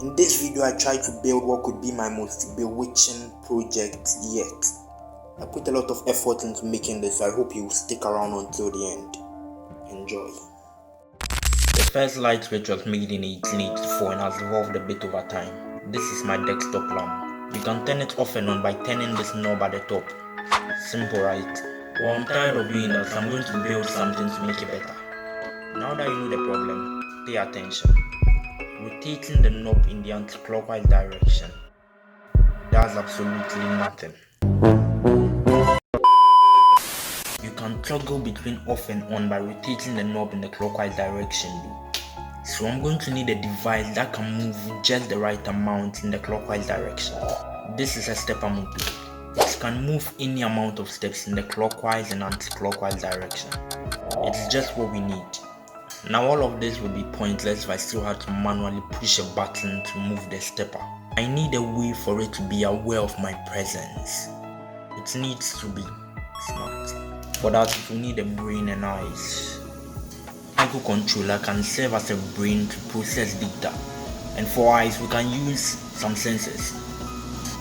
In this video, I tried to build what could be my most bewitching project yet. I put a lot of effort into making this, so I hope you will stick around until the end. Enjoy. The first light switch was made in 1884 and has evolved a bit over time. This is my desktop lamp. You can turn it off and on by turning this knob at the top. Simple, right? Well, I'm tired of doing that, so I'm going to build something to make it better. Now that you know the problem, pay attention. Rotating the knob in the anti-clockwise direction does absolutely nothing. You can toggle between off and on by rotating the knob in the clockwise direction though. So I'm going to need a device that can move just the right amount in the clockwise direction. This is a stepper motor. It can move any amount of steps in the clockwise and anti-clockwise direction. It's just what we need. Now all of this would be pointless if I still had to manually push a button to move the stepper. I need a way for it to be aware of my presence. It needs to be smart. For that it will need a brain and eyes. Microcontroller can serve as a brain to process data. And for eyes we can use some sensors.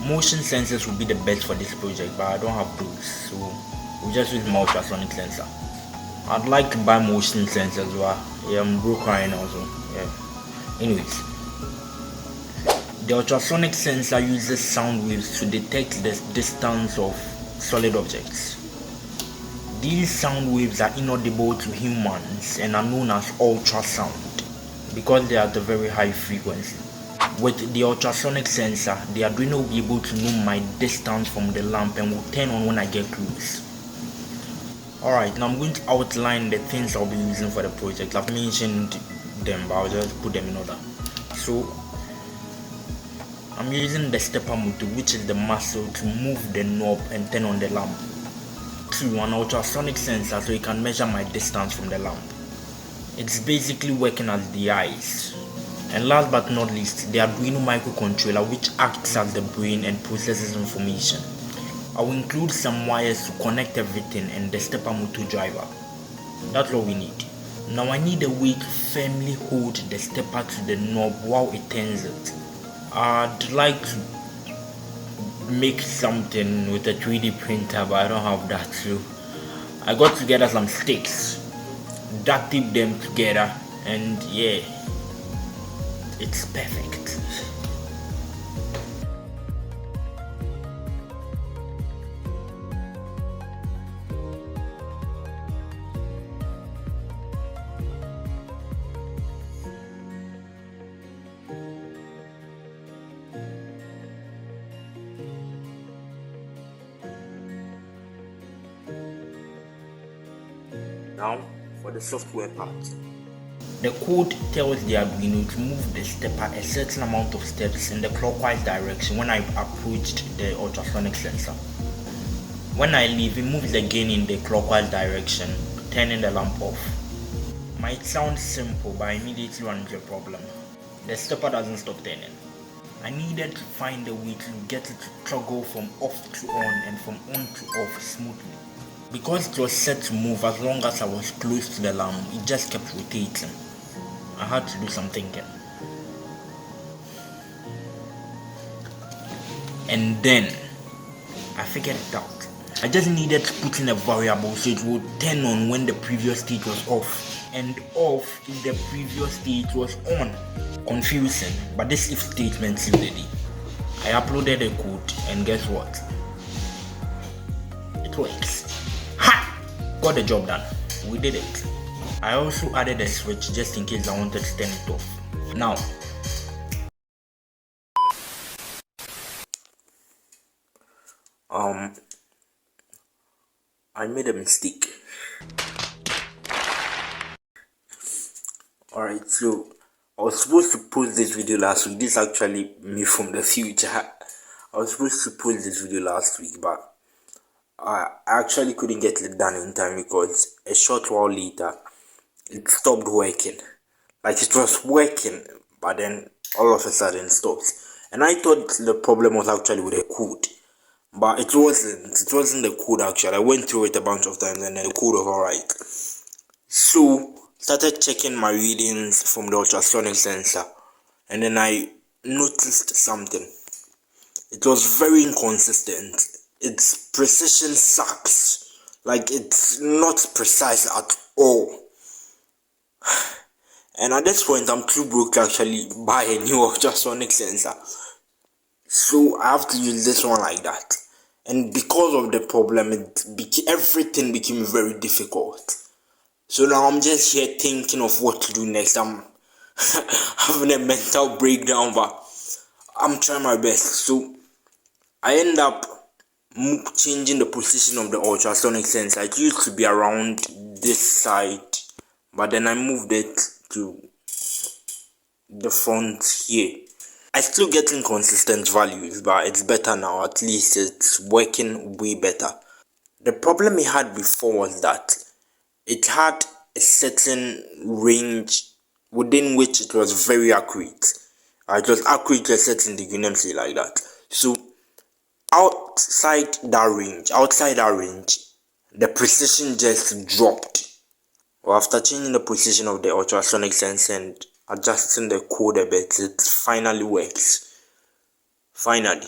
Motion sensors will be the best for this project, but I don't have those, so we'll just use my ultrasonic sensor. I'd like to buy motion sensors, but I'm broke right now, so yeah. Anyways, the ultrasonic sensor uses sound waves to detect the distance of solid objects. These sound waves are inaudible to humans and are known as ultrasound because they are at a very high frequency. With the ultrasonic sensor, the Arduino will be able to know my distance from the lamp and will turn on when I get close. Alright, now I'm going to outline the things I'll be using for the project. I've mentioned them, but I'll just put them in order. So, I'm using the stepper motor, which is the muscle to move the knob and turn on the lamp. 2. An ultrasonic sensor so it can measure my distance from the lamp. It's basically working as the eyes. And last but not least, the Arduino microcontroller, which acts as the brain and processes information. I will include some wires to connect everything and the stepper motor driver. That's all we need. Now I need a way to firmly hold the stepper to the knob while it turns it. I'd like to make something with a 3D printer, but I don't have that, so I got together some sticks, duct tape them together, and yeah, it's perfect. Now for the software part. The code tells the Arduino to move the stepper a certain amount of steps in the clockwise direction when I approached the ultrasonic sensor. When I leave, it moves again in the clockwise direction, turning the lamp off. Might sound simple, but I immediately run into a problem. The stepper doesn't stop turning. I needed to find a way to get it to toggle from off to on and from on to off smoothly. Because it was set to move as long as I was close to the lamp, it just kept rotating. I had to do some thinking. And then, I figured it out. I just needed to put in a variable so it would turn on when the previous state was off, and off if the previous state was on. Confusing, but this if statement sealed the deal. I uploaded the code, and guess what? It works. Ha! Got the job done. We did it. I also added a switch just in case I wanted to turn it off. Now, I made a mistake. Alright, so I was supposed to post this video last week. This is actually me from the future. I was supposed to post this video last week, but I actually couldn't get it done in time because a short while later it stopped working. Like it was working, but then all of a sudden stopped. And I thought the problem was actually with the code, but it wasn't. It wasn't the code actually. I went through it a bunch of times and then the code was alright. So started checking my readings from the ultrasonic sensor, and then I noticed something. It was very inconsistent. Its precision sucks. Like, it's not precise at all. And at this point, I'm too broke to actually buy a new ultrasonic sensor. So I have to use this one like that. And because of the problem, everything became very difficult. So now I'm just here thinking of what to do next. I'm having a mental breakdown, but I'm trying my best. So I end up changing the position of the ultrasonic sensor. It used to be around this side, but then I moved it to the front here. I still get inconsistent values, but it's better now. At least it's working way better. The problem it had before was that it had a certain range within which it was very accurate. It was accurate to a certain degree, let me say like that. So outside that range, the precision just dropped. Well, after changing the position of the ultrasonic sensor and adjusting the code a bit, it finally works. Finally.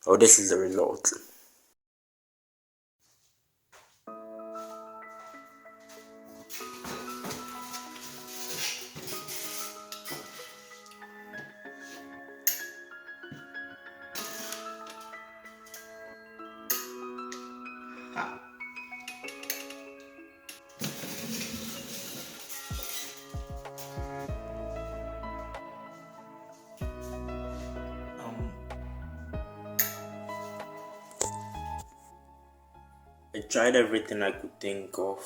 Oh, this is the result. I tried everything I could think of,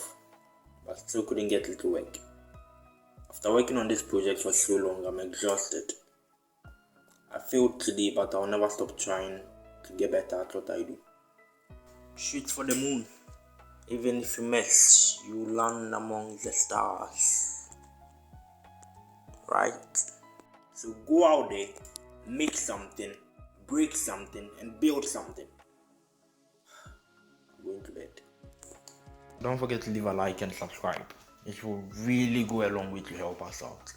but still couldn't get it to work. After working on this project for so long, I'm exhausted. I failed today, but I'll never stop trying to get better at what I do. Shoot for the moon. Even if you miss, you land among the stars. Right? So go out there, make something, break something, and build something. I'm going to bed. Don't forget to leave a like and subscribe. It will really go a long way to help us out.